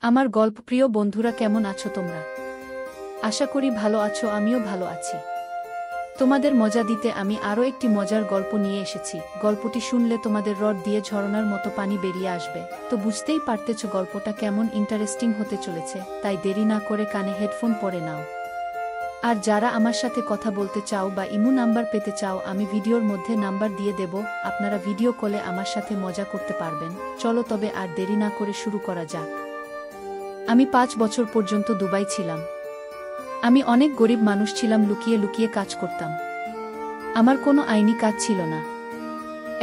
আমার গল্পপ্রিয় বন্ধুরা, কেমন আছো তোমরা? আশা করি ভালো আছো, আমিও ভালো আছি। তোমাদের মজা দিতে আমি আরও একটি মজার গল্প নিয়ে এসেছি। গল্পটি শুনলে তোমাদের রড দিয়ে ঝরনার মতো পানি বেরিয়ে আসবে। তো বুঝতেই পারতেছ গল্পটা কেমন ইন্টারেস্টিং হতে চলেছে, তাই দেরি না করে কানে হেডফোন পরে নাও। আর যারা আমার সাথে কথা বলতে চাও বা ইমো নাম্বার পেতে চাও, আমি ভিডিওর মধ্যে নাম্বার দিয়ে দেব, আপনারা ভিডিও কলে আমার সাথে মজা করতে পারবেন। চলো তবে আর দেরি না করে শুরু করা যাক। আমি 5 বছর পর্যন্ত দুবাই ছিলাম। আমি অনেক গরিব মানুষ ছিলাম, লুকিয়ে লুকিয়ে কাজ করতাম। আমার কোনো আইনি কাজ ছিল না।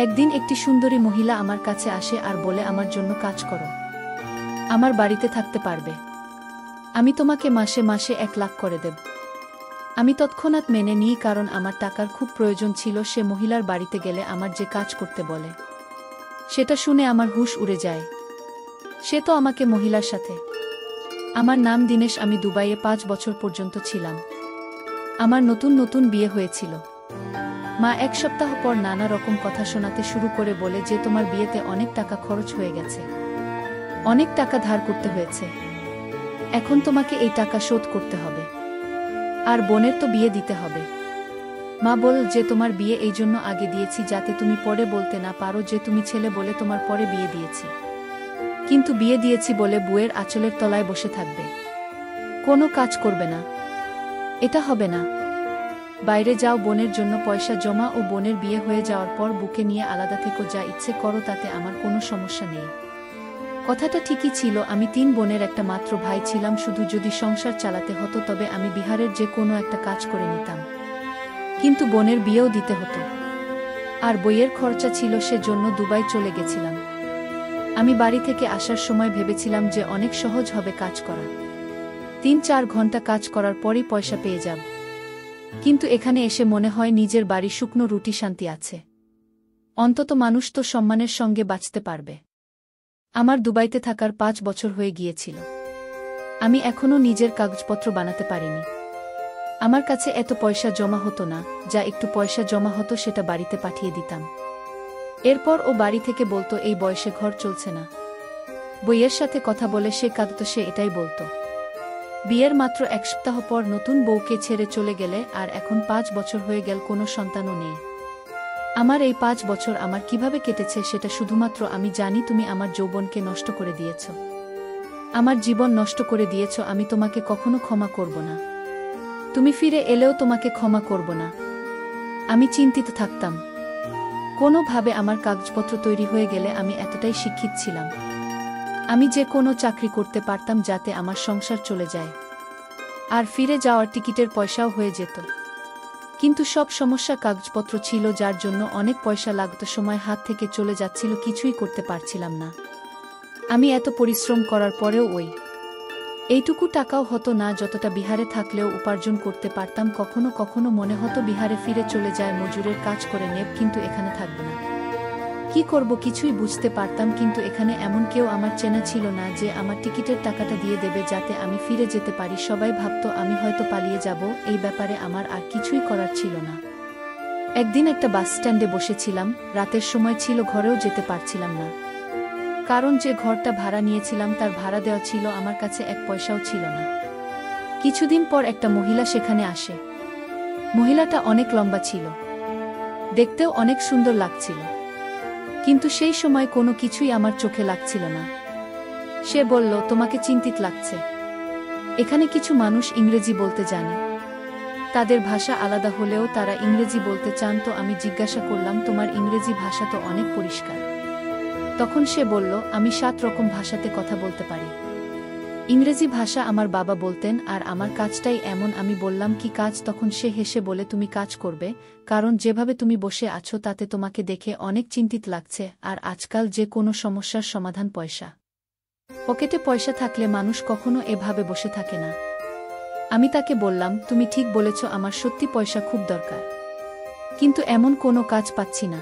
একদিন একটি সুন্দরী মহিলা আমার কাছে আসে আর বলে, আমার জন্য কাজ করো, আমার বাড়িতে থাকতে পারবে, আমি তোমাকে মাসে মাসে 1 লাখ করে দেব। আমি তৎক্ষণাৎ মেনে নিই, কারণ আমার টাকার খুব প্রয়োজন ছিল। সে মহিলার বাড়িতে গেলে আমার যে কাজ করতে বলে, সেটা শুনে আমার হুঁশ উড়ে যায়। সে তো আমাকে মহিলার সাথে। আমার নাম দিনেশ, আমি দুবাইয়ে 5 বছর পর্যন্ত ছিলাম। আমার নতুন নতুন বিয়ে হয়েছিল। মা 1 সপ্তাহ পর নানা রকম কথা শোনাতে শুরু করে, বলে যে তোমার বিয়েতে অনেক টাকা খরচ হয়ে গেছে, অনেক টাকা ধার করতে হয়েছে, এখন তোমাকে এই টাকা শোধ করতে হবে, আর বোনের তো বিয়ে দিতে হবে। মা বল যে তোমার বিয়ে এই জন্য আগে দিয়েছি যাতে তুমি পরে বলতে না পারো যে তুমি ছেলে বলে তোমার পরে বিয়ে দিয়েছি। কিন্তু বিয়ে দিয়েছি বলে বুয়ের আঁচলের তলায় বসে থাকবে, কোনো কাজ করবে না, এটা হবে না। বাইরে যাও, বোনের জন্য পয়সা জমা ও বোনের বিয়ে হয়ে যাওয়ার পর বুকে নিয়ে আলাদা থেকো, যা ইচ্ছে করো, তাতে আমার কোনো সমস্যা নেই। কথাটা ঠিকই ছিল। আমি 3 বোনের একটা মাত্র ভাই ছিলাম। শুধু যদি সংসার চালাতে হতো তবে আমি বিহারের যে কোনো একটা কাজ করে নিতাম, কিন্তু বোনের বিয়েও দিতে হতো, আর বইয়ের খরচা ছিল, সেজন্য দুবাই চলে গেছিলাম। আমি বাড়ি থেকে আসার সময় ভেবেছিলাম যে অনেক সহজ হবে কাজ করা, 3-4 ঘন্টা কাজ করার পরই পয়সা পেয়ে যাব। কিন্তু এখানে এসে মনে হয় নিজের বাড়ি শুকনো রুটি শান্তি আছে, অন্তত মানুষ তো সম্মানের সঙ্গে বাঁচতে পারবে। আমার দুবাইতে থাকার 5 বছর হয়ে গিয়েছিল। আমি এখনও নিজের কাগজপত্র বানাতে পারিনি। আমার কাছে এত পয়সা জমা হতো না, যা একটু পয়সা জমা হতো সেটা বাড়িতে পাঠিয়ে দিতাম। এরপর ও বাড়ি থেকে বলতো, এই বয়সে ঘর চলছে না। বইয়ের সাথে কথা বলে সে কাঁদতো, সে এটাই বলতো। বিয়ের মাত্র 1 সপ্তাহ পর নতুন বউকে ছেড়ে চলে গেলে, আর এখন 5 বছর হয়ে গেল, কোনো সন্তানও নেই। আমার এই 5 বছর আমার কিভাবে কেটেছে সেটা শুধুমাত্র আমি জানি। তুমি আমার যৌবনকে নষ্ট করে দিয়েছ, আমার জীবন নষ্ট করে দিয়েছ। আমি তোমাকে কখনো ক্ষমা করব না। তুমি ফিরে এলেও তোমাকে ক্ষমা করব না। আমি চিন্তিত থাকতাম। কোনোভাবে আমার কাগজপত্র তৈরি হয়ে গেলে, আমি এতটাই শিক্ষিত ছিলাম, আমি যে কোনো চাকরি করতে পারতাম যাতে আমার সংসার চলে যায়, আর ফিরে যাওয়ার টিকিটের পয়সাও হয়ে যেত। কিন্তু সব সমস্যা কাগজপত্র ছিল, যার জন্য অনেক পয়সা লাগতো, সময় হাত থেকে চলে যাচ্ছিল, কিছুই করতে পারছিলাম না। আমি এত পরিশ্রম করার পরেও এইটুকু টাকাও হতো না যতটা বিহারে থাকলেও উপার্জন করতে পারতাম। কখনো কখনো মনে হতো বিহারে ফিরে চলে যায়, মজুরের কাজ করে নেব, কিন্তু এখানে থাকব না। কি করব কিছুই বুঝতে পারতাম, কিন্তু এখানে এমন কেউ আমার চেনা ছিল না যে আমার টিকিটের টাকাটা দিয়ে দেবে যাতে আমি ফিরে যেতে পারি। সবাই ভাবতো আমি হয়তো পালিয়ে যাব। এই ব্যাপারে আমার আর কিছুই করার ছিল না। একদিন একটা বাস স্ট্যান্ডে বসেছিলাম, রাতের সময় ছিল, ঘরেও যেতে পারছিলাম না, কারণ যে ঘরটা ভাড়া নিয়েছিলাম তার ভাড়া দেওয়া ছিল, আমার কাছে 1 পয়সাও ছিল না। কিছুদিন পর একটা মহিলা সেখানে আসে। মহিলাটা অনেক লম্বা ছিল, দেখতেও অনেক সুন্দর লাগছিল, কিন্তু সেই সময় কোনো কিছুই আমার চোখে লাগছিল না। সে বলল, তোমাকে চিন্তিত লাগছে। এখানে কিছু মানুষ ইংরেজি বলতে জানে, তাদের ভাষা আলাদা হলেও তারা ইংরেজি বলতে চান। তো আমি জিজ্ঞাসা করলাম, তোমার ইংরেজি ভাষা তো অনেক পরিষ্কার। তখন সে বলল, আমি 7 রকম ভাষাতে কথা বলতে পারি। ইংরেজি ভাষা আমার বাবা বলতেন, আর আমার কাজটাই এমন। আমি বললাম, কি কাজ? তখন সে হেসে বলে, তুমি কাজ করবে, কারণ যেভাবে তুমি বসে আছো তাতে তোমাকে দেখে অনেক চিন্তিত লাগছে, আর আজকাল যে কোনো সমস্যার সমাধান পয়সা। পকেটে পয়সা থাকলে মানুষ কখনো এভাবে বসে থাকে না। আমি তাকে বললাম, তুমি ঠিক বলেছ, আমার সত্যি পয়সা খুব দরকার, কিন্তু এমন কোনো কাজ পাচ্ছি না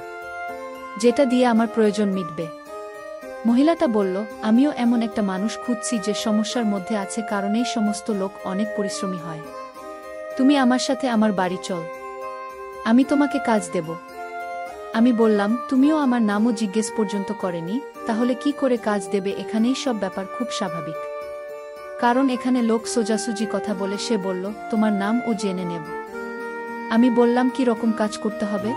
যেটা দিয়ে আমার প্রয়োজন মিটবে। মহিলাটা বলল, আমিও এমন একটা মানুষ খুঁজছি যে সমস্যার মধ্যে আছে, কারণেই সমস্ত লোক অনেক পরিশ্রমী হয়। তুমি আমার সাথে আমার বাড়ি চল, আমি তোমাকে কাজ দেব। আমি বললাম, তুমিও আমার নামও জিজ্ঞেস পর্যন্ত করেনি, তাহলে কি করে কাজ দেবে? এখানেই সব ব্যাপার খুব স্বাভাবিক। কারণ এখানে লোক সোজাসুজি কথা বলে। সে বলল, তোমার নাম ও জেনে নেব। আমি বললাম, কি রকম কাজ করতে হবে?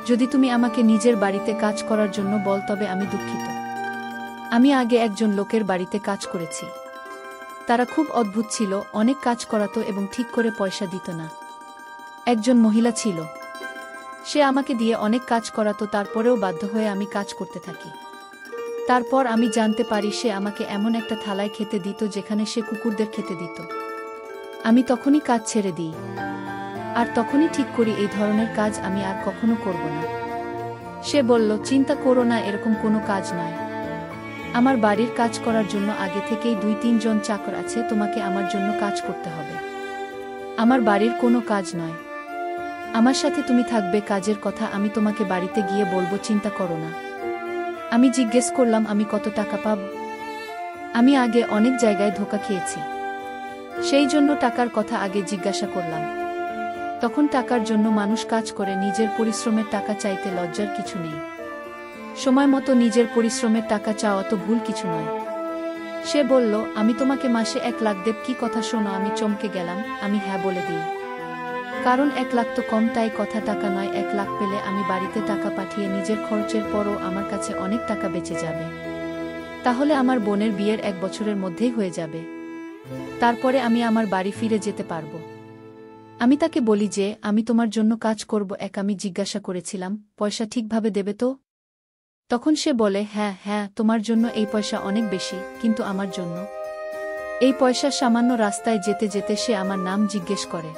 যদি তুমি আমাকে নিজের বাড়িতে কাজ করার জন্য বল তবে আমি দুঃখিত। আমি আগে একজন লোকের বাড়িতে কাজ করেছি। তারা খুব অদ্ভুত ছিল, অনেক কাজ করাতো এবং ঠিক করে পয়সা দিত না। একজন মহিলা ছিল, সে আমাকে দিয়ে অনেক কাজ করাতো, তারপরেও বাধ্য হয়ে আমি কাজ করতে থাকি। তারপর আমি জানতে পারি সে আমাকে এমন একটা থালায় খেতে দিত যেখানে সে কুকুরদের খেতে দিত। আমি তখনই কাজ ছেড়ে দিই, আর তখনই ঠিক করি এই ধরনের কাজ আমি আর কখনো করব না। সে বলল, চিন্তা করো না, এরকম কোনো কাজ নয়। আমার বাড়ির কাজ করার জন্য আগে থেকেই 2-3 জন চাকর আছে, তোমাকে আমার জন্য কাজ করতে হবে। আমার বাড়ির কোনো কাজ নয়, আমার সাথে তুমি থাকবে, কাজের কথা আমি তোমাকে বাড়িতে গিয়ে বলবো, চিন্তা করো না। আমি জিজ্ঞেস করলাম, আমি কত টাকা পাব? আমি আগে অনেক জায়গায় ধোঁকা খেয়েছি, সেই জন্য টাকার কথা আগে জিজ্ঞাসা করলাম। তখন টাকার জন্য মানুষ কাজ করে, নিজের পরিশ্রমের টাকা চাইতে লজ্জার কিছু নেই। সময় মতো নিজের পরিশ্রমের টাকা চাওয়া তো ভুল কিছু নয়। সে বলল, আমি তোমাকে মাসে 1 লাখ দেব। কি কথা শোনো? আমি চমকে গেলাম। আমি হ্যাঁ বলে দিই, কারণ 1 লাখ তো কম, তাই কথা টাকা নয়। 1 লাখ পেলে আমি বাড়িতে টাকা পাঠিয়ে নিজের খরচের পরও আমার কাছে অনেক টাকা বেঁচে যাবে। তাহলে আমার বোনের বিয়ের 1 বছরের মধ্যেই হয়ে যাবে। তারপরে আমি আমার বাড়ি ফিরে যেতে পারবো। আমি তাকে বলি যে, আমি তোমার জন্য কাজ করব। আমি জিজ্ঞাসা করেছিলাম, পয়সা ঠিকভাবে দেবে তো? তখন সে বলে, হ্যাঁ হ্যাঁ, তোমার জন্য এই পয়সা অনেক বেশি, কিন্তু আমার জন্য এই পয়সা সামান্য। রাস্তায় যেতে যেতে সে আমার নাম জিজ্ঞেস করে,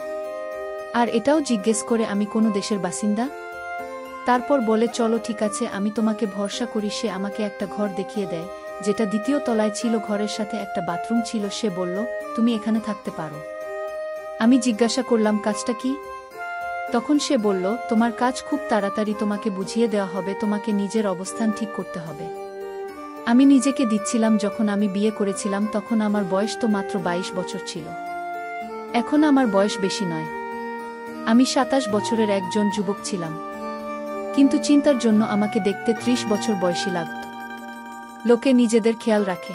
আর এটাও জিজ্ঞেস করে আমি কোনো দেশের বাসিন্দা। তারপর বলে, চলো ঠিক আছে, আমি তোমাকে ভরসা করি। সে আমাকে একটা ঘর দেখিয়ে দেয়, যেটা 2য় তলায় ছিল। ঘরের সাথে একটা বাথরুম ছিল। সে বলল, তুমি এখানে থাকতে পারো। আমি জিজ্ঞাসা করলাম, কাজটা কি? তখন সে বলল, তোমার কাজ খুব তাড়াতাড়ি, তোমাকে বুঝিয়ে দেওয়া হবে, তোমাকে নিজের অবস্থান ঠিক করতে হবে। আমি নিজেকে দিচ্ছিলাম। যখন আমি বিয়ে করেছিলাম তখন আমার বয়স তো মাত্র 22 বছর ছিল। এখন আমার বয়স বেশি নয়, আমি 27 বছরের একজন যুবক ছিলাম। কিন্তু চিন্তার জন্য আমাকে দেখতে 30 বছর বয়সী লাগত। লোকে নিজেদের খেয়াল রাখে,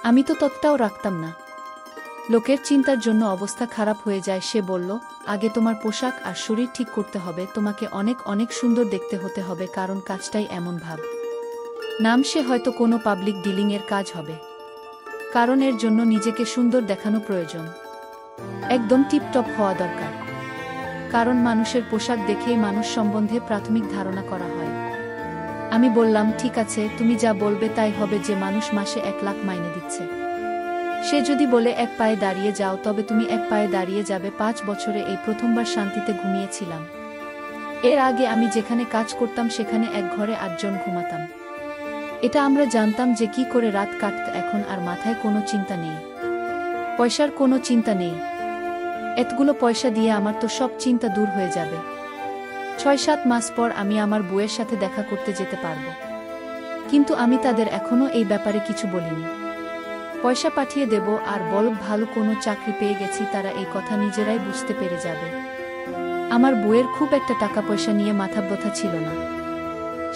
আমি তো ততটাও রাখতাম না। লোকের চিন্তার জন্য অবস্থা খারাপ হয়ে যায়। সে বলল, আগে তোমার পোশাক আর শরীর ঠিক করতে হবে, তোমাকে অনেক অনেক সুন্দর দেখতে হতে হবে, কারণ কাজটাই এমন ভাব নাম। সে হয়তো কোনো পাবলিক ডিলিং এর কাজ হবে, কারণ এর জন্য নিজেকে সুন্দর দেখানো প্রয়োজন। একদম টিপটপ হওয়া দরকার, কারণ মানুষের পোশাক দেখেই মানুষ সম্বন্ধে প্রাথমিক ধারণা করা হয়। আমি বললাম, ঠিক আছে, তুমি যা বলবে তাই হবে। যে মানুষ মাসে 1 লাখ মাইনে দিচ্ছে, সে যদি বলে 1 পায়ে দাঁড়িয়ে যাও, তবে তুমি 1 পায়ে দাঁড়িয়ে যাবে। 5 বছরে এই প্রথমবার শান্তিতে ঘুমিয়েছিলাম। এর আগে আমি যেখানে কাজ করতাম সেখানে এক ঘরে 8 জন ঘুমাতাম। এটা আমরা জানতাম যে কি করে রাত কাটত। এখন আর মাথায় কোনো চিন্তা নেই, পয়সার কোনো চিন্তা নেই। এতগুলো পয়সা দিয়ে আমার তো সব চিন্তা দূর হয়ে যাবে। 6-7 মাস পর আমি আমার বউয়ের সাথে দেখা করতে যেতে পারবো। কিন্তু আমি তাদের এখনো এই ব্যাপারে কিছু বলিনি। পয়সা পাঠিয়ে দেব আর বলব ভালো কোনো চাকরি পেয়ে গেছি, তারা এই কথা নিজেরাই বুঝতে পেরে যাবে। আমার বউয়ের খুব একটা টাকা পয়সা নিয়ে মাথা ব্যথা ছিল না।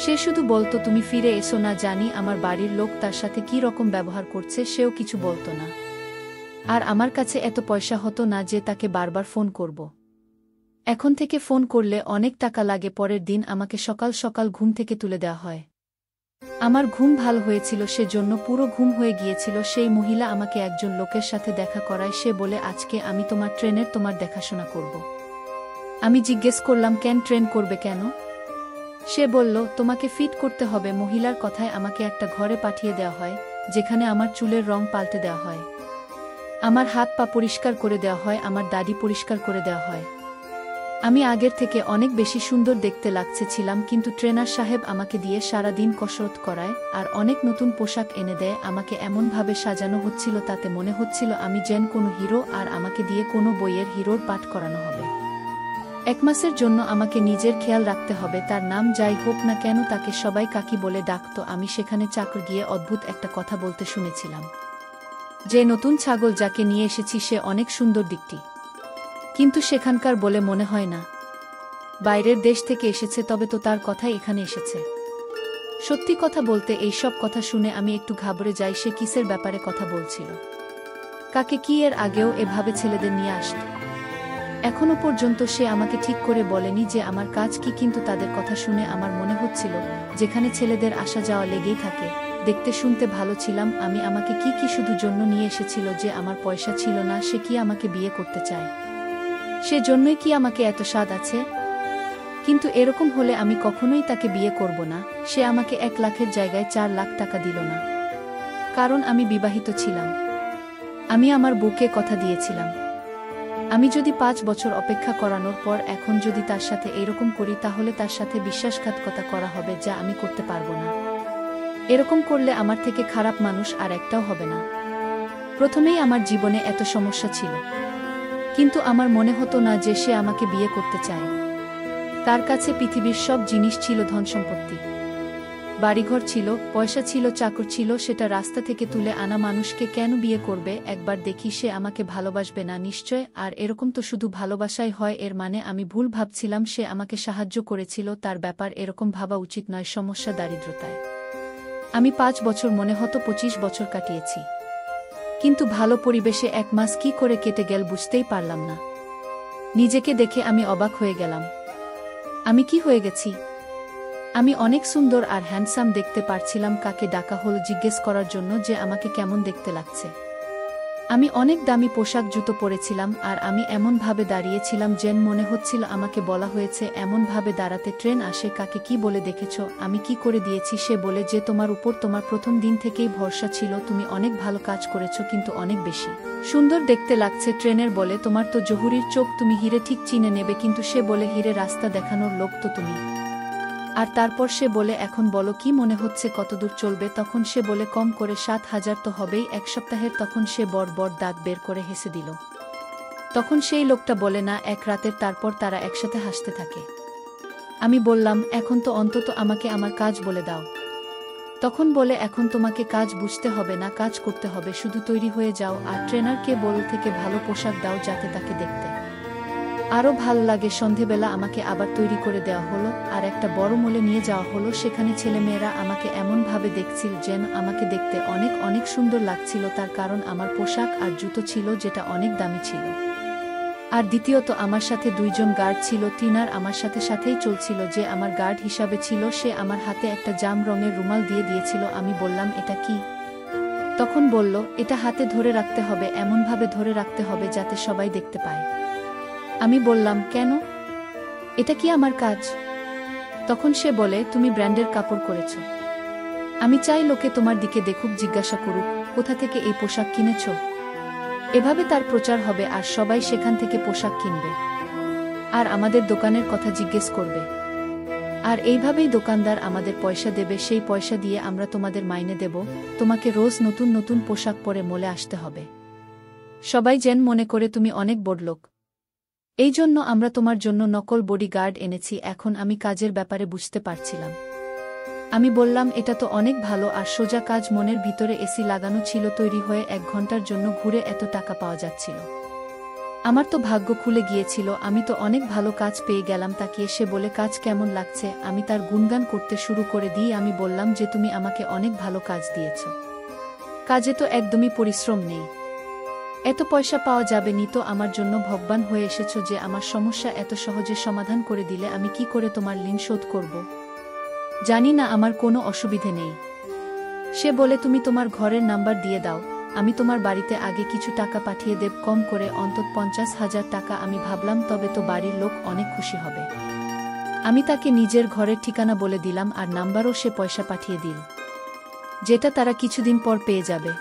সে শুধু বলতো, তুমি ফিরে এসো না। জানি আমার বাড়ির লোক তার সাথে কি রকম ব্যবহার করছে, সেও কিছু বলতো না। আর আমার কাছে এত পয়সা হতো না যে তাকে বারবার ফোন করব। এখন থেকে ফোন করলে অনেক টাকা লাগে। পরের দিন আমাকে সকাল সকাল ঘুম থেকে তুলে দেওয়া হয়। আমার ঘুম ভালো হয়েছিল, সেজন্য পুরো ঘুম হয়ে গিয়েছিল। সেই মহিলা আমাকে একজন লোকের সাথে দেখা করায়। সে বলে, আজকে আমি তোমার ট্রেনের তোমার দেখাশোনা করব। আমি জিজ্ঞেস করলাম, কেন ট্রেন করবে কেন? সে বলল, তোমাকে ফিট করতে হবে। মহিলার কথায় আমাকে একটা ঘরে পাঠিয়ে দেওয়া হয়, যেখানে আমার চুলের রং পাল্টে দেওয়া হয়, আমার হাত পা পরিষ্কার করে দেওয়া হয়, আমার দাড়ি পরিষ্কার করে দেওয়া হয়। আমি আগের থেকে অনেক বেশি সুন্দর দেখতে লাগছেছিলাম। কিন্তু ট্রেনার সাহেব আমাকে দিয়ে সারা দিন কসরত করায় আর অনেক নতুন পোশাক এনে দেয়। আমাকে এমনভাবে সাজানো হচ্ছিল, তাতে মনে হচ্ছিল আমি যেন কোনো হিরো, আর আমাকে দিয়ে কোনো বইয়ের হিরোর পাঠ করানো হবে। 1 মাসের জন্য আমাকে নিজের খেয়াল রাখতে হবে। তার নাম যাই হোক না কেন, তাকে সবাই কাকি বলে ডাকত। আমি সেখানে চাকর গিয়ে অদ্ভুত একটা কথা বলতে শুনেছিলাম, যে নতুন ছাগল যাকে নিয়ে এসেছি সে অনেক সুন্দর দিকটি, কিন্তু সেখানকার বলে মনে হয় না। বাইরের দেশ থেকে এসেছে, তবে তো তার কথাই এখানে এসেছে। সত্যি কথা বলতে এই সব কথা শুনে আমি একটু ঘাবড়ে যাই। সে কিসের ব্যাপারে কথা বলছিল? কাকে কি এর আগেও এভাবে ছেলেদের নিয়ে আসত? এখনো পর্যন্ত সে আমাকে ঠিক করে বলেনি যে আমার কাজ কি, কিন্তু তাদের কথা শুনে আমার মনে হচ্ছিল যেখানে ছেলেদের আসা যাওয়া লেগেই থাকে, দেখতে শুনতে ভালো ছিলাম আমি, আমাকে কি কি শুধু জন্য নিয়ে এসেছিল যে আমার পয়সা ছিল না, সে কি আমাকে বিয়ে করতে চায়? সে জন্যই কি আমাকে এত স্বাদ আছে? কিন্তু এরকম হলে আমি কখনোই তাকে বিয়ে করব না। সে আমাকে 1 লাখের জায়গায় 4 লাখ টাকা দিল না, কারণ আমি বিবাহিত ছিলাম। আমি আমার বউকে কথা দিয়েছিলাম আমি যদি 5 বছর অপেক্ষা করানোর পর এখন যদি তার সাথে এরকম করি তাহলে তার সাথে বিশ্বাসঘাতকতা করা হবে, যা আমি করতে পারবো না। এরকম করলে আমার থেকে খারাপ মানুষ আর একটাও হবে না। প্রথমেই আমার জীবনে এত সমস্যা ছিল, কিন্তু আমার মনে হতো না যে সে আমাকে বিয়ে করতে চায়। তার কাছে পৃথিবীর সব জিনিস ছিল, ধন সম্পত্তি, বাড়িঘর ছিল, পয়সা ছিল, চাকর ছিল, সেটা রাস্তা থেকে তুলে আনা মানুষকে কেন বিয়ে করবে? একবার দেখি সে আমাকে ভালোবাসবে না নিশ্চয়। আর এরকম তো শুধু ভালোবাসাই হয়, এর মানে আমি ভুল ভাবছিলাম। সে আমাকে সাহায্য করেছিল, তার ব্যাপার এরকম ভাবা উচিত নয়। সমস্যা দারিদ্রতায়। আমি 5 বছর মনে হতো 25 বছর কাটিয়েছি, কিন্তু ভালো পরিবেশে 1 মাস কি করে কেটে গেল বুঝতেই পারলাম না। নিজেকে দেখে আমি অবাক হয়ে গেলাম। আমি কি হয়ে গেছি? আমি অনেক সুন্দর আর হ্যান্ডসাম দেখতে পারছিলাম। কাকে ডাকা হল জিজ্ঞেস করার জন্য যে আমাকে কেমন দেখতে লাগছে। আমি অনেক দামি পোশাক জুতো পরেছিলাম, আর আমি এমনভাবে দাঁড়িয়েছিলাম যেন মনে হচ্ছিল আমাকে বলা হয়েছে এমনভাবে দাঁড়াতে ট্রেন আসে। কাকে কি বলে দেখেছ? আমি কি করে দিয়েছি? সে বলে যে তোমার উপর তোমার প্রথম দিন থেকেই ভরসা ছিল, তুমি অনেক ভালো কাজ করেছ, কিন্তু অনেক বেশি সুন্দর দেখতে লাগছে। ট্রেনের বলে তোমার তো জহুরির চোখ, তুমি হিরে ঠিক চিনে নেবে, কিন্তু সে বলে হিরে রাস্তা দেখানোর লোক তো তুমি। আর তারপর সে বলে এখন বলো কি মনে হচ্ছে কতদূর চলবে? তখন সে বলে কম করে 7,000 তো হবেই 1 সপ্তাহের। তখন সে বড় বড় দাঁত বের করে হেসে দিল। তখন সেই লোকটা বলে না, 1 রাতের। তারপর তারা একসাথে হাসতে থাকে। আমি বললাম এখন তো অন্তত আমাকে আমার কাজ বলে দাও। তখন বলে এখন তোমাকে কাজ বুঝতে হবে না, কাজ করতে হবে, শুধু তৈরি হয়ে যাও আর ট্রেনারকে বল থেকে ভালো পোশাক দাও যাতে তাকে দেখতে আরও ভালো লাগে। সন্ধেবেলা আমাকে আবার তৈরি করে দেওয়া হলো আর একটা বড় মলে নিয়ে যাওয়া হলো। সেখানে ছেলেমেয়েরা আমাকে এমনভাবে দেখছিল যেন আমাকে দেখতে অনেক অনেক সুন্দর লাগছিল, তার কারণ আমার পোশাক আর জুতো ছিল যেটা অনেক দামি ছিল। আর দ্বিতীয়ত আমার সাথে 2 জন গার্ড ছিল। ট্রিনার আমার সাথেই চলছিল, যে আমার গার্ড হিসাবে ছিল। সে আমার হাতে একটা জাম রঙের রুমাল দিয়ে দিয়েছিল। আমি বললাম এটা কি? তখন বলল এটা হাতে ধরে রাখতে হবে, এমনভাবে ধরে রাখতে হবে যাতে সবাই দেখতে পায়। আমি বললাম কেন? এটা কি আমার কাজ? তখন সে বলে তুমি ব্র্যান্ডের কাপড় করেছ, আমি চাই লোকে তোমার দিকে দেখুক, জিজ্ঞাসা করুক কোথা থেকে এই পোশাক কিনেছ। এভাবে তার প্রচার হবে আর সবাই সেখান থেকে পোশাক কিনবে আর আমাদের দোকানের কথা জিজ্ঞেস করবে। আর এইভাবেই দোকানদার আমাদের পয়সা দেবে, সেই পয়সা দিয়ে আমরা তোমাদের মাইনে দেব। তোমাকে রোজ নতুন নতুন পোশাক পরে মলে আসতে হবে, সবাই যেন মনে করে তুমি অনেক বড়লোক। এই জন্য আমরা তোমার জন্য নকল বডি গার্ড এনেছি। এখন আমি কাজের ব্যাপারে বুঝতে পারছিলাম। আমি বললাম এটা তো অনেক ভালো আর সোজা কাজ। মনের ভিতরে এসি লাগানো ছিল, তৈরি হয়ে 1 ঘন্টার জন্য ঘুরে এত টাকা পাওয়া যাচ্ছিল। আমার তো ভাগ্য খুলে গিয়েছিল, আমি তো অনেক ভালো কাজ পেয়ে গেলাম। তাকিয়ে সে বলে কাজ কেমন লাগছে? আমি তার গুণগান করতে শুরু করে দিই। আমি বললাম যে তুমি আমাকে অনেক ভালো কাজ দিয়েছ, কাজে তো একদমই পরিশ্রম নেই, এত পয়সা পাওয়া যাবে নি তো? আমার জন্য ভগবান হয়ে এসেছ যে আমার সমস্যা এত সহজে সমাধান করে দিলে। আমি কি করে তোমার ঋণ শোধ করব? জানি না, আমার কোনো অসুবিধে নেই। সে বলে তুমি তোমার ঘরের নাম্বার দিয়ে দাও, আমি তোমার বাড়িতে আগে কিছু টাকা পাঠিয়ে দেব, কম করে অন্তত 50,000 টাকা। আমি ভাবলাম তবে তো বাড়ির লোক অনেক খুশি হবে। আমি তাকে নিজের ঘরের ঠিকানা বলে দিলাম আর নাম্বারও সে পয়সা পাঠিয়ে দিল, যেটা তারা কিছুদিন পর পেয়ে যাবে।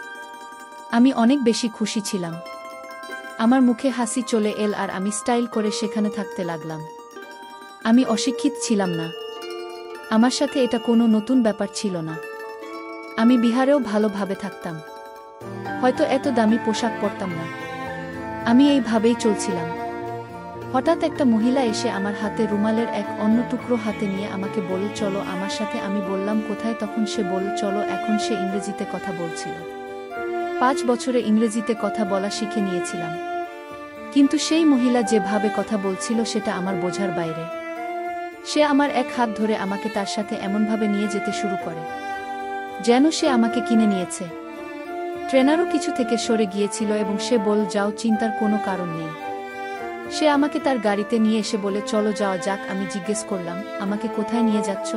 আমি অনেক বেশি খুশি ছিলাম। আমার মুখে হাসি চলে এল আর আমি স্টাইল করে সেখানে থাকতে লাগলাম। আমি অশিক্ষিত ছিলাম না, আমার সাথে এটা কোনো নতুন ব্যাপার ছিল না। আমি বিহারেও ভালোভাবে থাকতাম, হয়তো এত দামি পোশাক পরতাম না। আমি এইভাবেই চলছিলাম। হঠাৎ একটা মহিলা এসে আমার হাতে রুমালের এক অন্য টুকরো হাতে নিয়ে আমাকে বলল চলো আমার সাথে। আমি বললাম কোথায়? তখন সে বলল চলো। এখন সে ইংরেজিতে কথা বলছিল। 5 বছরে ইংরেজিতে কথা বলা শিখে নিয়েছিলাম, কিন্তু সেই মহিলা যেভাবে কথা বলছিল সেটা আমার বোঝার বাইরে। সে আমার এক হাত ধরে আমাকে তার সাথে এমনভাবে নিয়ে যেতে শুরু করে যেন সে আমাকে কিনে নিয়েছে। ট্রেনারও কিছু থেকে সরে গিয়েছিল এবং সে বল যাও, চিন্তার কোনো কারণ নেই। সে আমাকে তার গাড়িতে নিয়ে এসে বলে চলো যাওয়া যাক। আমি জিজ্ঞেস করলাম, আমাকে কোথায় নিয়ে যাচ্ছ?